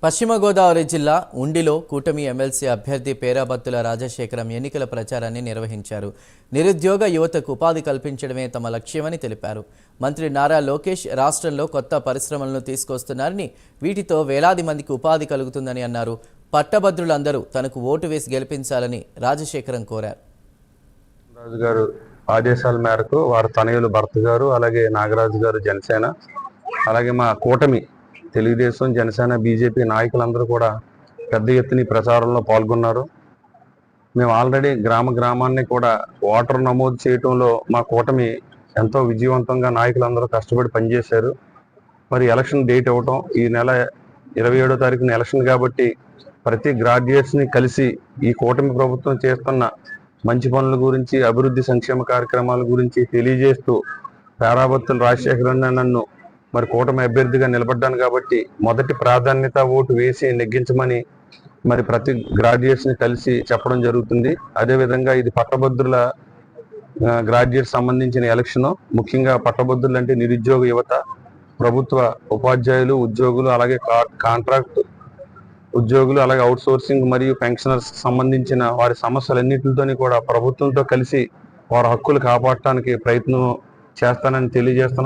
పశ్చిమ గోదావరి జిల్లా ఉండిలో కూటమి ఎమ్మెల్సీ అభ్యర్థి పేరాబత్తుల రాజశేఖరం ఎన్నికల ప్రచారాన్ని నిర్వహించారు. నిరుద్యోగ యువతకు ఉపాధి కల్పించడమే తమ లక్ష్యమని తెలిపారు. మంత్రి నారా లోకేష్ రాష్ట్రంలో కొత్త పరిశ్రమలను తీసుకొస్తున్నారని, వీటితో వేలాది మందికి ఉపాధి కలుగుతుందని అన్నారు. పట్టభద్రులందరూ తనకు ఓటు వేసి గెలిపించాలని రాజశేఖరం కోరారు. రాజు గారు ఆదేశాల మేరకు వారి తనయులు భర్త గారు, అలాగే నాగరాజు గారు జనసేన, అలాగే మా కూటమి తెలుగుదేశం, జనసేన, బీజేపీ నాయకులందరూ కూడా పెద్ద ఎత్తున ప్రచారంలో పాల్గొన్నారు. మేము ఆల్రెడీ గ్రామాన్ని కూడా ఓటర్ నమోదు చేయటంలో మా కూటమి ఎంతో విజయవంతంగా నాయకులందరూ కష్టపడి పనిచేశారు. మరి ఎలక్షన్ డేట్ ఇవ్వటం, ఈ నెల 27వ తారీఖున ఎలక్షన్ కాబట్టి ప్రతి గ్రాడ్యుయేట్స్ని కలిసి ఈ కూటమి ప్రభుత్వం చేస్తున్న మంచి పనుల గురించి, అభివృద్ధి సంక్షేమ కార్యక్రమాల గురించి తెలియజేస్తూ పేరాబత్తుల రాజశేఖరన్ నన్ను మరి కూటమి అభ్యర్థిగా నిలబడ్డాను కాబట్టి మొదటి ప్రాధాన్యత ఓటు వేసి నెగ్గించమని మరి ప్రతి గ్రాడ్యుయేట్స్ని కలిసి చెప్పడం జరుగుతుంది. అదేవిధంగా ఇది పట్టభద్రుల గ్రాడ్యుయేట్స్ సంబంధించిన ఎలక్షన్. ముఖ్యంగా పట్టభద్రులు అంటే నిరుద్యోగ యువత, ప్రభుత్వ ఉపాధ్యాయులు, ఉద్యోగులు, అలాగే కాంట్రాక్ట్ ఉద్యోగులు, అలాగే అవుట్ సోర్సింగ్ మరియు పెన్షనర్స్ సంబంధించిన వారి సమస్యలన్నింటితోని కూడా ప్రభుత్వంతో కలిసి వారి హక్కులు కాపాడటానికి ప్రయత్నం చేస్తానని తెలియజేస్తున్నాం.